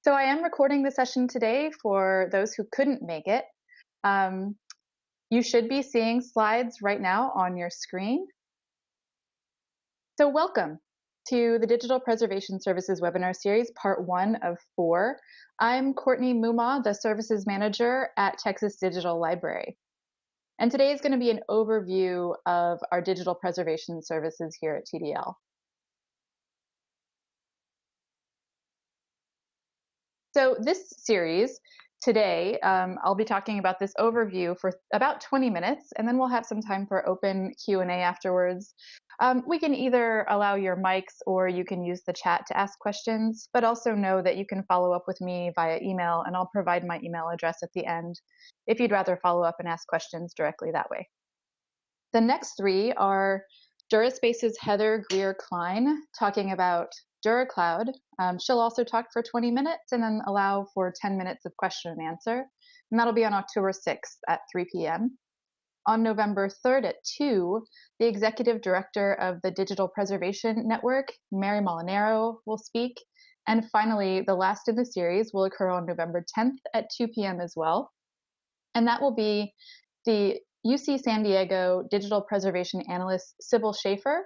So I am recording the session today for those who couldn't make it. Um, you should be seeing slides right now on your screen. So welcome to the Digital Preservation Services webinar series, part 1 of 4. I'm Courtney Mumma, the Services Manager at Texas Digital Library. And today is going to be an overview of our digital preservation services here at TDL. So this series, today, I'll be talking about this overview for about 20 minutes, and then we'll have some time for open Q&A afterwards. We can either allow your mics or you can use the chat to ask questions, but also know that you can follow up with me via email, and I'll provide my email address at the end if you'd rather follow up and ask questions directly that way. The next three are DuraSpace's Heather Greer-Klein talking about DuraCloud. She'll also talk for 20 minutes and then allow for 10 minutes of question and answer. And that'll be on October 6th at 3 p.m. On November 3rd at 2, the Executive Director of the Digital Preservation Network, Mary Molinaro, will speak. And finally, the last in the series will occur on November 10th at 2 p.m. as well. And that will be the UC San Diego Digital Preservation Analyst, Sybil Schaefer,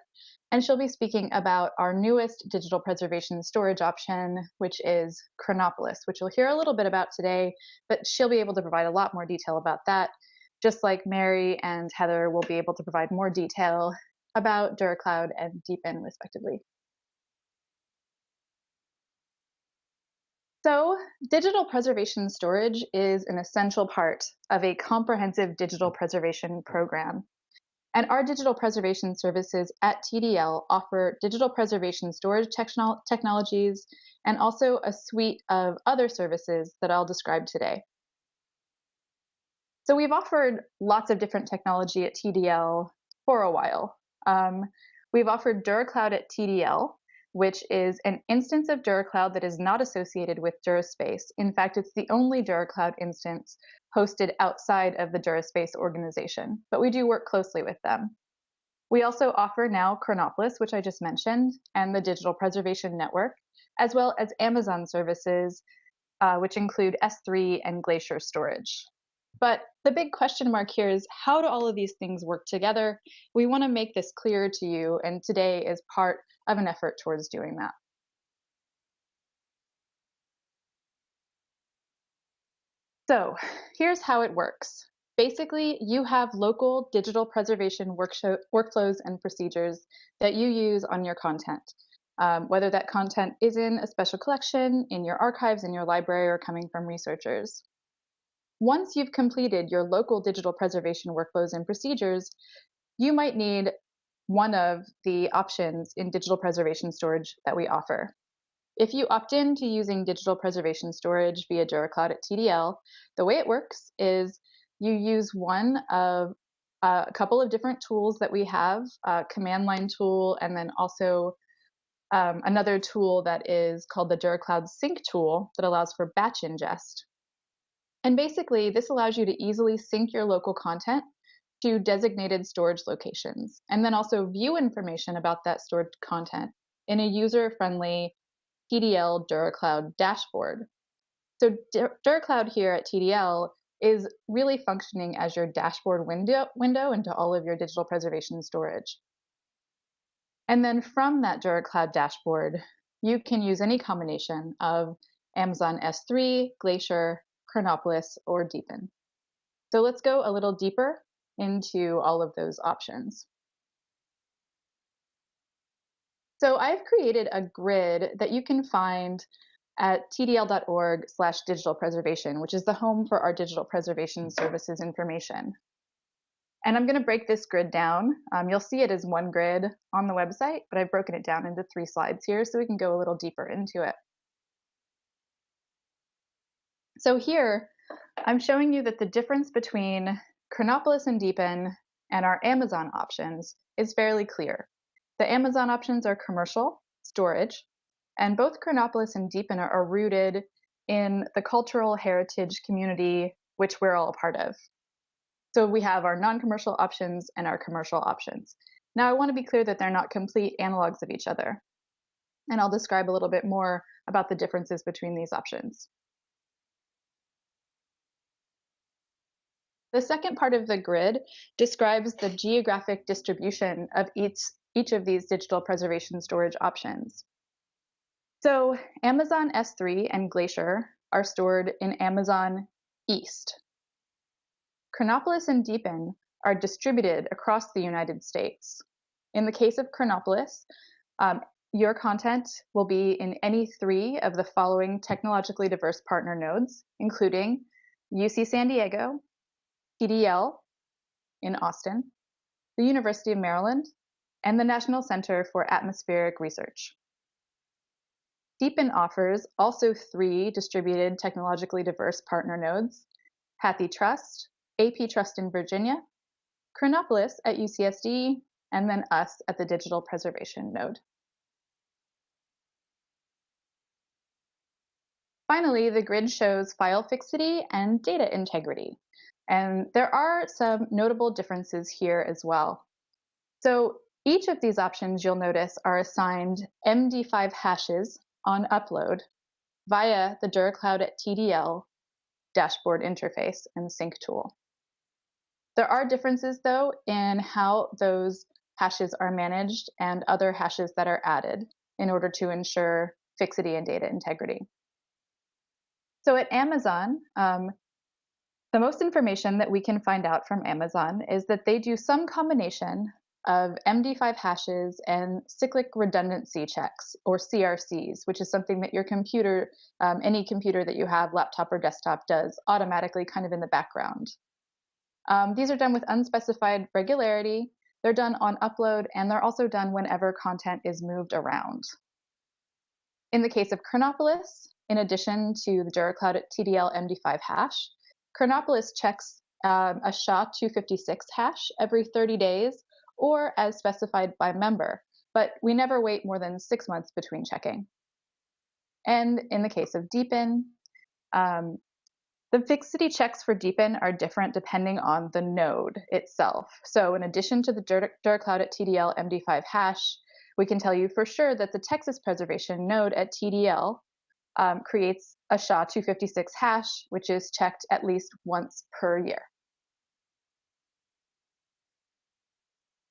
and she'll be speaking about our newest digital preservation storage option, which is Chronopolis, which you'll hear a little bit about today, but she'll be able to provide a lot more detail about that, just like Mary and Heather will be able to provide more detail about DuraCloud and DPN, respectively. So, digital preservation storage is an essential part of a comprehensive digital preservation program. And our digital preservation services at TDL offer digital preservation storage technologies and also a suite of other services that I'll describe today. So we've offered lots of different technology at TDL for a while. We've offered DuraCloud at TDL, which is an instance of DuraCloud that is not associated with DuraSpace. In fact, it's the only DuraCloud instance hosted outside of the DuraSpace organization, but we do work closely with them. We also offer now Chronopolis, which I just mentioned, and the Digital Preservation Network, as well as Amazon services, which include S3 and Glacier storage. But the big question mark here is, how do all of these things work together? We want to make this clear to you, and today is part of an effort towards doing that. So here's how it works. Basically, you have local digital preservation workflows and procedures that you use on your content, whether that content is in a special collection, in your archives, in your library, or coming from researchers. Once you've completed your local digital preservation workflows and procedures, you might need one of the options in digital preservation storage that we offer. If you opt in to using digital preservation storage via DuraCloud at TDL, the way it works is you use one of a couple of different tools that we have, a command line tool, and then also another tool that is called the DuraCloud Sync tool that allows for batch ingest. And basically, this allows you to easily sync your local content to designated storage locations, and then also view information about that stored content in a user-friendly TDL DuraCloud dashboard. So DuraCloud here at TDL is really functioning as your dashboard window into all of your digital preservation storage. And then from that DuraCloud dashboard, you can use any combination of Amazon S3, Glacier, Chronopolis, or DPN. So let's go a little deeper into all of those options. So I've created a grid that you can find at tdl.org/digital preservation, which is the home for our digital preservation services information. And I'm going to break this grid down. You'll see it as one grid on the website, but I've broken it down into 3 slides here so we can go a little deeper into it. So here, I'm showing you that the difference between Chronopolis and DPN and our Amazon options is fairly clear. The Amazon options are commercial storage, and both Chronopolis and DPN are rooted in the cultural heritage community, which we're all a part of. So we have our non-commercial options and our commercial options. Now I want to be clear that they're not complete analogs of each other. And I'll describe a little bit more about the differences between these options. The second part of the grid describes the geographic distribution of each of these digital preservation storage options. So Amazon S3 and Glacier are stored in Amazon East. Chronopolis and DPN are distributed across the United States. In the case of Chronopolis, your content will be in any 3 of the following technologically diverse partner nodes, including UC San Diego, TDL in Austin, the University of Maryland, and the National Center for Atmospheric Research. DPN offers also 3 distributed technologically diverse partner nodes, HathiTrust, AP Trust in Virginia, Chronopolis at UCSD, and then us at the Digital Preservation node. Finally, the grid shows file fixity and data integrity. And there are some notable differences here as well. So each of these options, you'll notice, are assigned MD5 hashes on upload via the DuraCloud at TDL dashboard interface and sync tool. There are differences, though, in how those hashes are managed and other hashes that are added in order to ensure fixity and data integrity. So at Amazon, the most information that we can find out from Amazon is that they do some combination of MD5 hashes and cyclic redundancy checks, or CRCs, which is something that your computer, any computer that you have, laptop or desktop, does automatically kind of in the background. These are done with unspecified regularity. They're done on upload, and they're also done whenever content is moved around. In the case of Chronopolis, in addition to the DuraCloud at TDL MD5 hash, Chronopolis checks a SHA-256 hash every 30 days or as specified by member, but we never wait more than 6 months between checking. And in the case of DPN, the fixity checks for DPN are different depending on the node itself. So in addition to the DuraCloud at TDL MD5 hash, we can tell you for sure that the Texas preservation node at TDL creates a SHA-256 hash, which is checked at least once per year.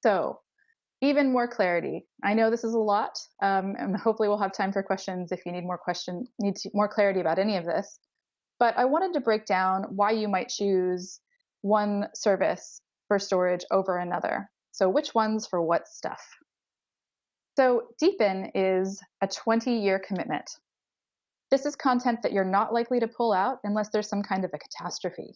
So even more clarity. I know this is a lot, and hopefully we'll have time for questions if you need more clarity about any of this. But I wanted to break down why you might choose one service for storage over another. So which ones for what stuff? So DPN is a 20-year commitment. This is content that you're not likely to pull out unless there's some kind of a catastrophe.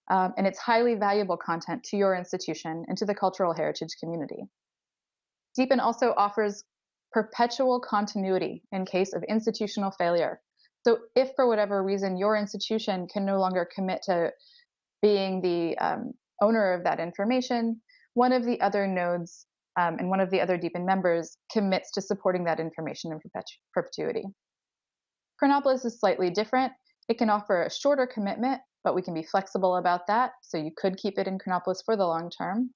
And it's highly valuable content to your institution and to the cultural heritage community. DPN also offers perpetual continuity in case of institutional failure. So if for whatever reason your institution can no longer commit to being the owner of that information, one of the other nodes and one of the other DPN members commits to supporting that information in perpetuity. Chronopolis is slightly different. It can offer a shorter commitment, but we can be flexible about that. So you could keep it in Chronopolis for the long term.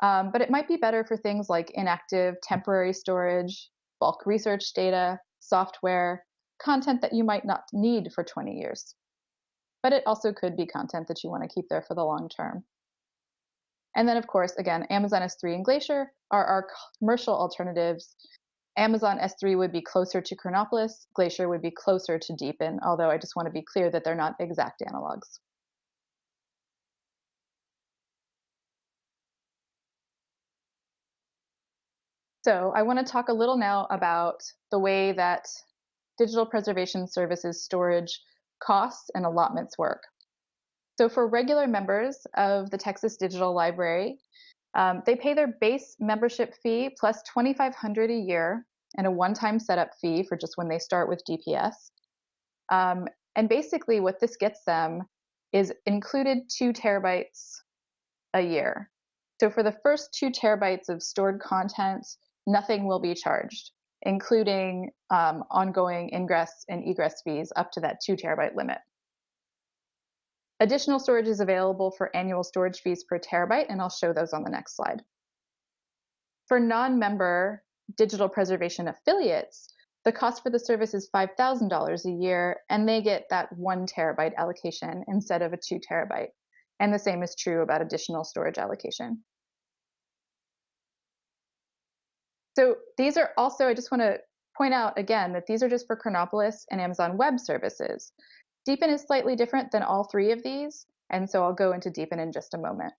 But it might be better for things like inactive temporary storage, bulk research data, software, content that you might not need for 20 years. But it also could be content that you want to keep there for the long term. And then, of course, again, Amazon S3 and Glacier are our commercial alternatives. Amazon S3 would be closer to Chronopolis, Glacier would be closer to DPN, although I just want to be clear that they're not exact analogs. So I want to talk a little now about the way that digital preservation services storage costs and allotments work. So for regular members of the Texas Digital Library, they pay their base membership fee plus $2,500 a year and a one-time setup fee for just when they start with DPS. And basically what this gets them is included 2 terabytes a year. So for the first 2 terabytes of stored content, nothing will be charged, including ongoing ingress and egress fees up to that 2 terabyte limit. Additional storage is available for annual storage fees per terabyte, and I'll show those on the next slide. For non-member digital preservation affiliates, the cost for the service is $5,000 a year, and they get that 1 terabyte allocation instead of a 2 terabyte. And the same is true about additional storage allocation. So these are also, I just want to point out again that these are just for Chronopolis and Amazon Web Services. DPN is slightly different than all three of these, and so I'll go into DPN in just a moment.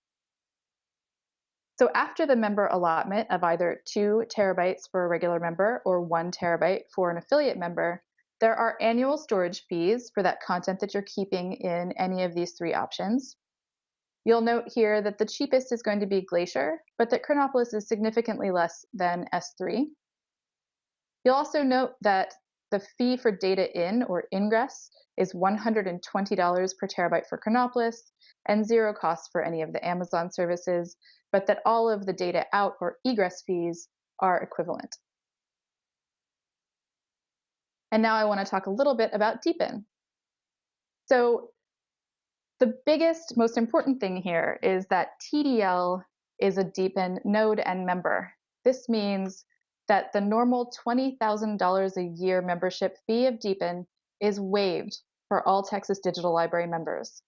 So after the member allotment of either 2 terabytes for a regular member or 1 terabyte for an affiliate member, there are annual storage fees for that content that you're keeping in any of these three options. You'll note here that the cheapest is going to be Glacier, but that Chronopolis is significantly less than S3. You'll also note that the fee for data in or ingress is $120 per terabyte for Chronopolis and 0 cost for any of the Amazon services, but that all of the data out or egress fees are equivalent. And now I want to talk a little bit about DPN. So the biggest, most important thing here is that TDL is a DPN node and member. This means that the normal $20,000 a year membership fee of DPN is waived for all Texas Digital Library members.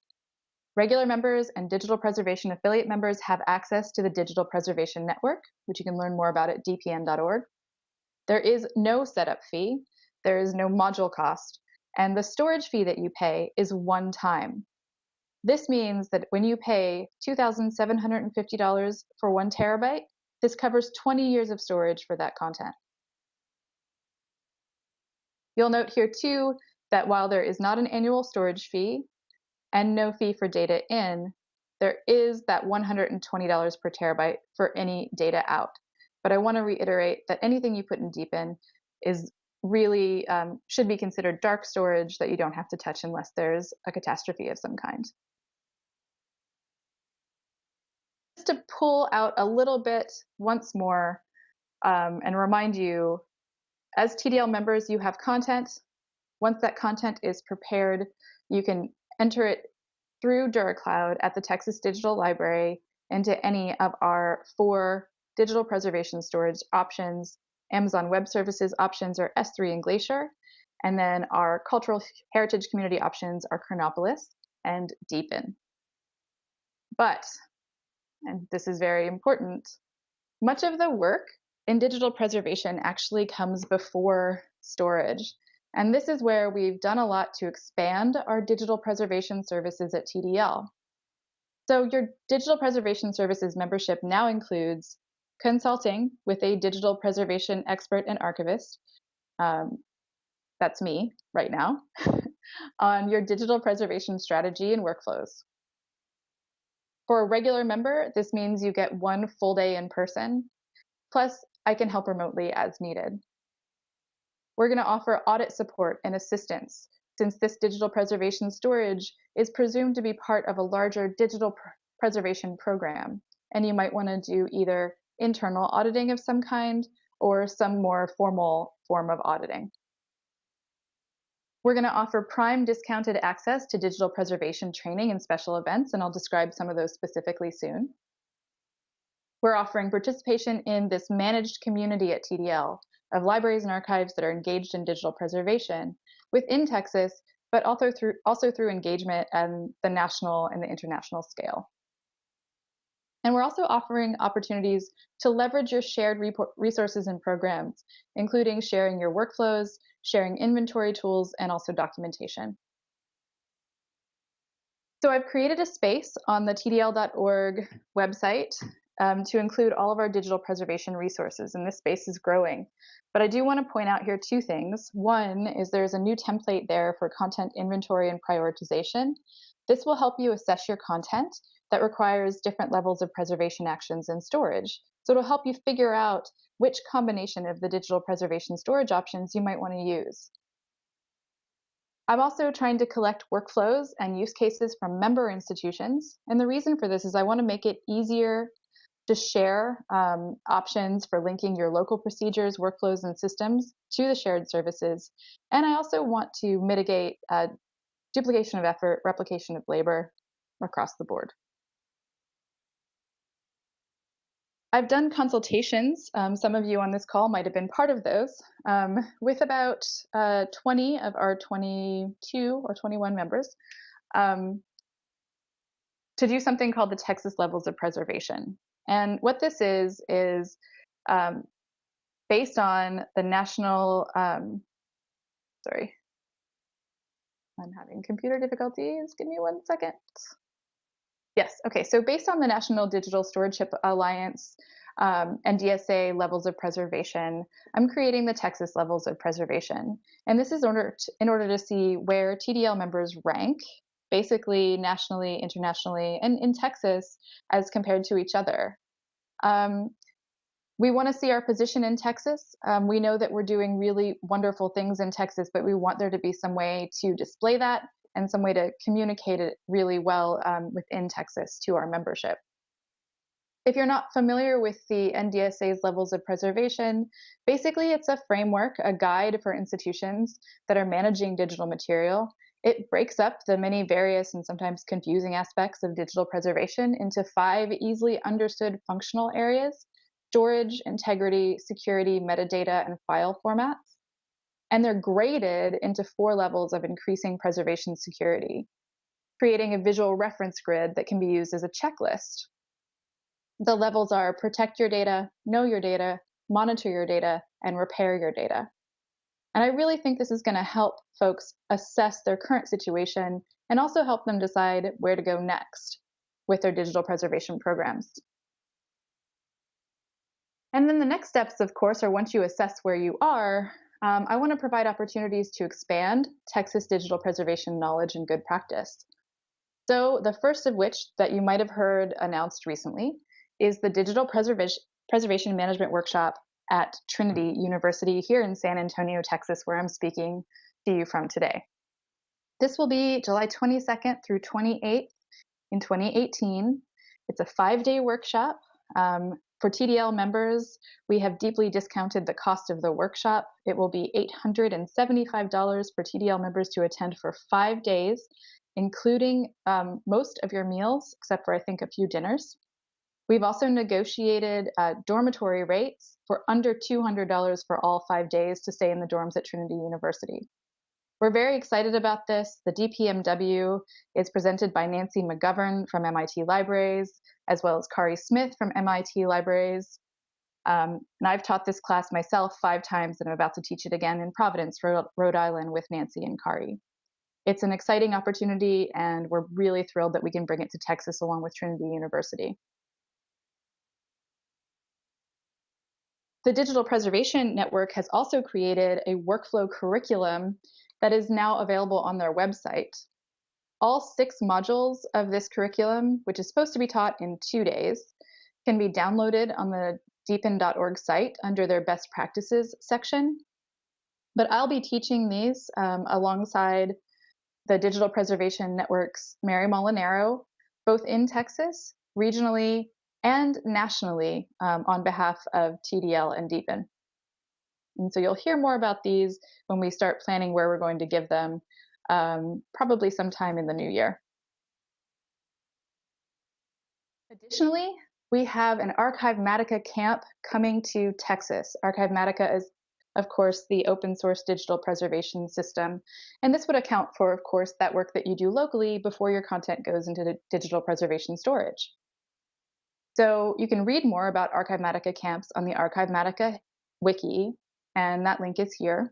Regular members and digital preservation affiliate members have access to the Digital Preservation Network, which you can learn more about at dpn.org. There is no setup fee, there is no module cost, and the storage fee that you pay is one time. This means that when you pay $2,750 for 1 terabyte, this covers 20 years of storage for that content. You'll note here too that while there is not an annual storage fee and no fee for data in, there is that $120 per terabyte for any data out. But I want to reiterate that anything you put in DPN is really should be considered dark storage that you don't have to touch unless there's a catastrophe of some kind. Just to pull out a little bit once more and remind you, as TDL members, you have content. Once that content is prepared, you can enter it through DuraCloud at the Texas Digital Library into any of our 4 digital preservation storage options. Amazon Web Services options are S3 and Glacier, and then our cultural heritage community options are Chronopolis and DPN. But, and this is very important, much of the work in digital preservation actually comes before storage. And this is where we've done a lot to expand our digital preservation services at TDL. So your digital preservation services membership now includes consulting with a digital preservation expert and archivist, that's me right now, on your digital preservation strategy and workflows. For a regular member, this means you get 1 full day in person, plus I can help remotely as needed. We're going to offer audit support and assistance, since this digital preservation storage is presumed to be part of a larger digital preservation program, and you might want to do either internal auditing of some kind or some more formal form of auditing. We're going to offer prime discounted access to digital preservation training and special events, and I'll describe some of those specifically soon. We're offering participation in this managed community at TDL of libraries and archives that are engaged in digital preservation within Texas, but also through engagement at the national and the international scale. And we're also offering opportunities to leverage your shared resources and programs, including sharing your workflows, sharing inventory tools, and also documentation. So I've created a space on the tdl.org website to include all of our digital preservation resources, and this space is growing. But I do want to point out here 2 things. One is there's a new template there for content inventory and prioritization. This will help you assess your content that requires different levels of preservation actions and storage. So it'll help you figure out which combination of the digital preservation storage options you might want to use. I'm also trying to collect workflows and use cases from member institutions. And the reason for this is I want to make it easier to share options for linking your local procedures, workflows, and systems to the shared services. And I also want to mitigate duplication of effort, replication of labor across the board. I've done consultations, some of you on this call might have been part of those, with about 20 of our 22 or 21 members to do something called the Texas Levels of Preservation. And what this is based on the national, sorry, I'm having computer difficulties. Give me 1 second. Yes, okay, so based on the National Digital Stewardship Alliance and DSA levels of preservation, I'm creating the Texas levels of preservation. And this is in order to see where TDL members rank, basically nationally, internationally, and in Texas as compared to each other. We want to see our position in Texas. We know that we're doing really wonderful things in Texas, but we want there to be some way to display that and some way to communicate it really well within Texas to our membership. If you're not familiar with the NDSA's levels of preservation, basically it's a framework, a guide for institutions that are managing digital material. It breaks up the many various and sometimes confusing aspects of digital preservation into 5 easily understood functional areas: storage, integrity, security, metadata, and file formats. And they're graded into 4 levels of increasing preservation security, creating a visual reference grid that can be used as a checklist. The levels are protect your data, know your data, monitor your data, and repair your data. And I really think this is going to help folks assess their current situation and also help them decide where to go next with their digital preservation programs. And then the next steps, of course, are once you assess where you are, I want to provide opportunities to expand Texas digital preservation knowledge and good practice. So the first of which that you might have heard announced recently is the Digital Preservation Management Workshop at Trinity University here in San Antonio, Texas, where I'm speaking to you from today. This will be July 22nd through 28th in 2018. It's a 5-day workshop. For TDL members, we have deeply discounted the cost of the workshop. It will be $875 for TDL members to attend for 5 days, including most of your meals, except for I think a few dinners. We've also negotiated dormitory rates for under $200 for all 5 days to stay in the dorms at Trinity University. We're very excited about this. The DPMW is presented by Nancy McGovern from MIT Libraries, as well as Kari Smith from MIT Libraries. And I've taught this class myself 5 times, and I'm about to teach it again in Providence, Rhode Island, with Nancy and Kari. It's an exciting opportunity, and we're really thrilled that we can bring it to Texas along with Trinity University. The Digital Preservation Network has also created a workflow curriculum that is now available on their website. All 6 modules of this curriculum, which is supposed to be taught in 2 days, can be downloaded on the dpn.org site under their best practices section. But I'll be teaching these alongside the Digital Preservation Network's Mary Molinaro, both in Texas, regionally, and nationally on behalf of TDL and DPN. And so you'll hear more about these when we start planning where we're going to give them, probably sometime in the new year. Additionally, we have an Archivematica camp coming to Texas. Archivematica is, of course, the open source digital preservation system. And this would account for, of course, that work that you do locally before your content goes into the digital preservation storage. So you can read more about Archivematica camps on the Archivematica wiki, and that link is here.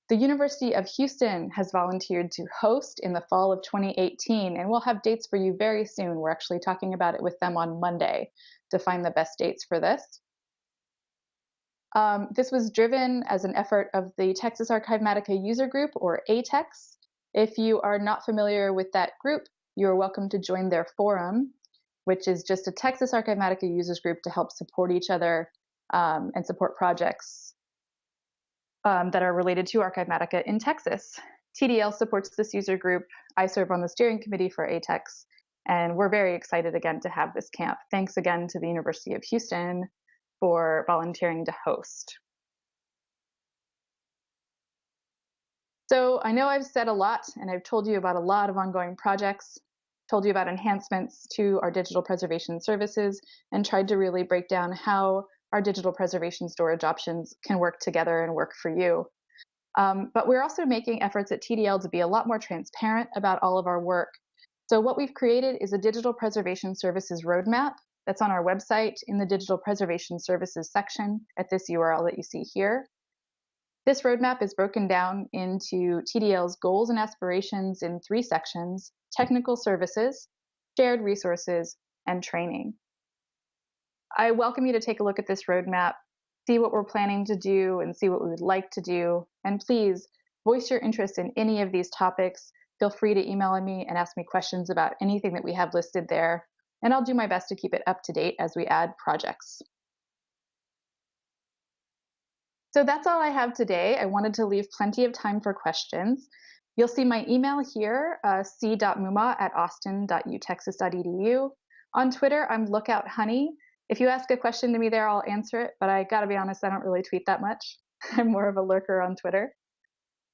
The University of Houston has volunteered to host in the fall of 2018, and we'll have dates for you very soon. We're actually talking about it with them on Monday to find the best dates for this. This was driven as an effort of the Texas Archivematica User Group, or ATEX. If you are not familiar with that group, you're welcome to join their forum, which is just a Texas Archivematica users group to help support each other and support projects that are related to Archivematica in Texas. TDL supports this user group. I serve on the steering committee for ATEX, and we're very excited again to have this camp. Thanks again to the University of Houston for volunteering to host. So I know I've said a lot, and I've told you about a lot of ongoing projects. told you about enhancements to our digital preservation services, and tried to really break down how our digital preservation storage options can work together and work for you. But we're also making efforts at TDL to be a lot more transparent about all of our work. So what we've created is a digital preservation services roadmap that's on our website in the digital preservation services section at this URL that you see here. This roadmap is broken down into TDL's goals and aspirations in 3 sections: technical services, shared resources, and training. I welcome you to take a look at this roadmap, see what we're planning to do, and see what we would like to do. And please voice your interest in any of these topics. Feel free to email me and ask me questions about anything that we have listed there, and I'll do my best to keep it up to date as we add projects. So that's all I have today. I wanted to leave plenty of time for questions. You'll see my email here, c.muma@austin.utexas.edu. On Twitter, I'm LookoutHoney. If you ask a question to me there, I'll answer it, but I gotta be honest, I don't really tweet that much. I'm more of a lurker on Twitter.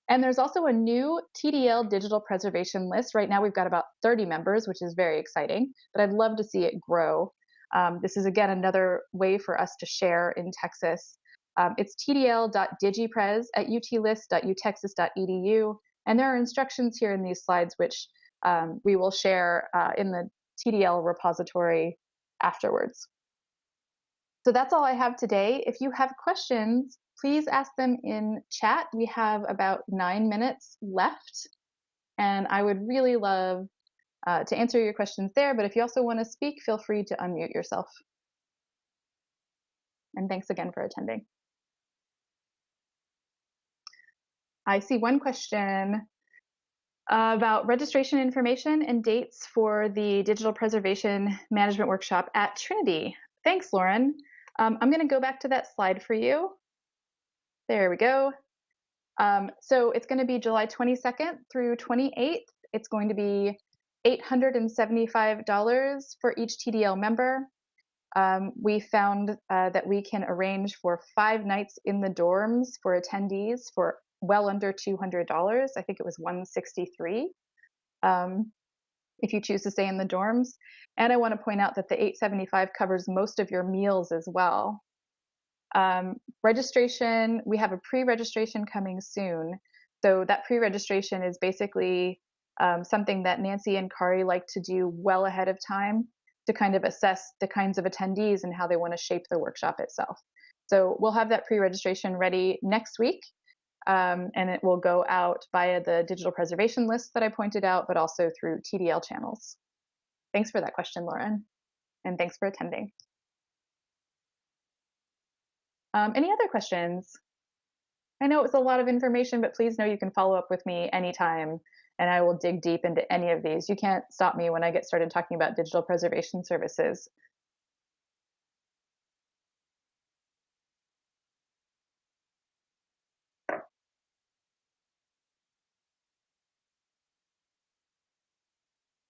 And there's also a new TDL digital preservation list. Right now we've got about 30 members, which is very exciting, but I'd love to see it grow. This is, again, another way for us to share in Texas. It's tdl.digipres@utlist.utexas.edu, and there are instructions here in these slides which we will share in the TDL repository afterwards. So that's all I have today. If you have questions, please ask them in chat. We have about 9 minutes left, and I would really love to answer your questions there. But if you also want to speak, feel free to unmute yourself. And thanks again for attending. I see one question about registration information and dates for the Digital Preservation Management Workshop at Trinity. Thanks, Lauren. I'm going to go back to that slide for you. There we go. So it's going to be July 22nd through 28th. It's going to be $875 for each TDL member. We found that we can arrange for 5 nights in the dorms for attendees for well under $200. I think it was $163 if you choose to stay in the dorms. And I want to point out that the $875 covers most of your meals as well. Registration, we have a pre-registration coming soon. So that pre-registration is basically something that Nancy and Kari like to do well ahead of time to kind of assess the kinds of attendees and how they want to shape the workshop itself. So we'll have that pre-registration ready next week, and it will go out via the digital preservation list that I pointed out, but also through TDL channels. Thanks for that question, Lauren, and thanks for attending. Any other questions? I know it was a lot of information, but please know you can follow up with me anytime, and I will dig deep into any of these. You can't stop me when I get started talking about digital preservation services.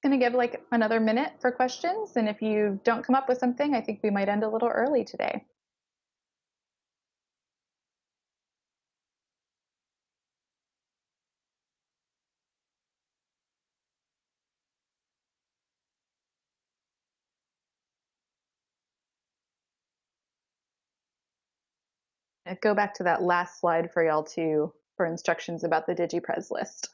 Going to give like another minute for questions, and if you don't come up with something, I think we might end a little early today. Go back to that last slide for y'all too for instructions about the DigiPres list.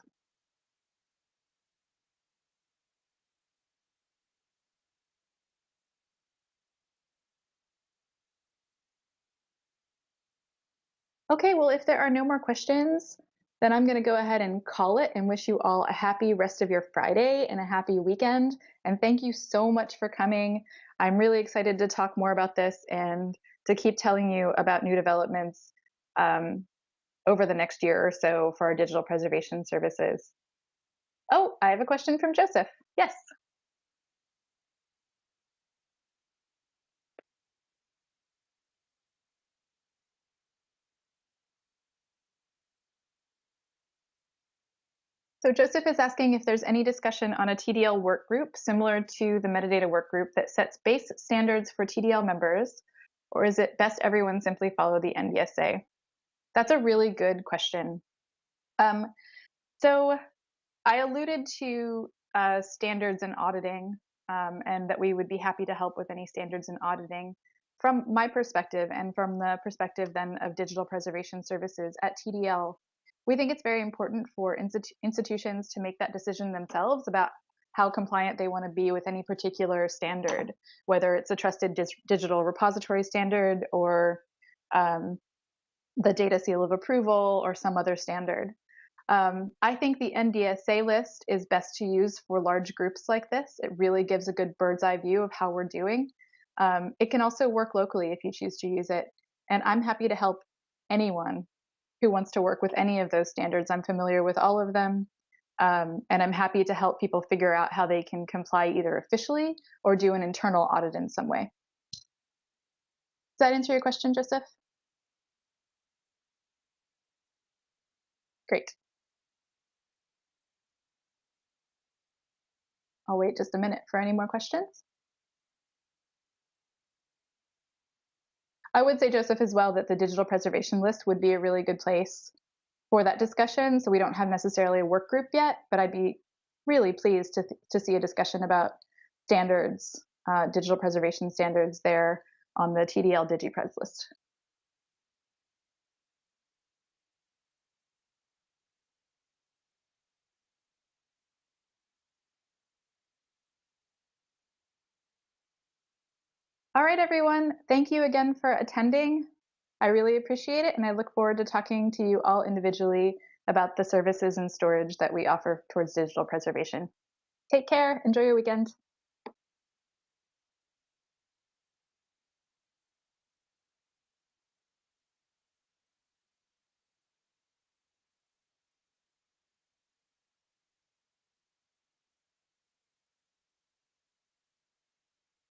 Okay, well, if there are no more questions, then I'm going to go ahead and call it and wish you all a happy rest of your Friday and a happy weekend. And thank you so much for coming. I'm really excited to talk more about this and to keep telling you about new developments over the next year or so for our digital preservation services. Oh, I have a question from Joseph. Yes. So Joseph is asking if there's any discussion on a TDL work group similar to the metadata work group that sets base standards for TDL members, or is it best everyone simply follow the NDSA? That's a really good question. So I alluded to standards and auditing, and that we would be happy to help with any standards and auditing. From my perspective and from the perspective then of digital preservation services at TDL, we think it's very important for institutions to make that decision themselves about how compliant they want to be with any particular standard, whether it's a trusted digital repository standard or the data seal of approval or some other standard. I think the NDSA list is best to use for large groups like this. It really gives a good bird's eye view of how we're doing. It can also work locally if you choose to use it. And I'm happy to help anyone who wants to work with any of those standards. I'm familiar with all of them. And I'm happy to help people figure out how they can comply either officially or do an internal audit in some way. Does that answer your question, Joseph? Great. I'll wait just a minute for any more questions. I would say, Joseph, as well, that the digital preservation list would be a really good place for that discussion. So we don't have necessarily a work group yet, but I'd be really pleased to see a discussion about standards, digital preservation standards there on the TDL DigiPres list. All right, everyone. Thank you again for attending. I really appreciate it, and I look forward to talking to you all individually about the services and storage that we offer towards digital preservation. Take care. Enjoy your weekend.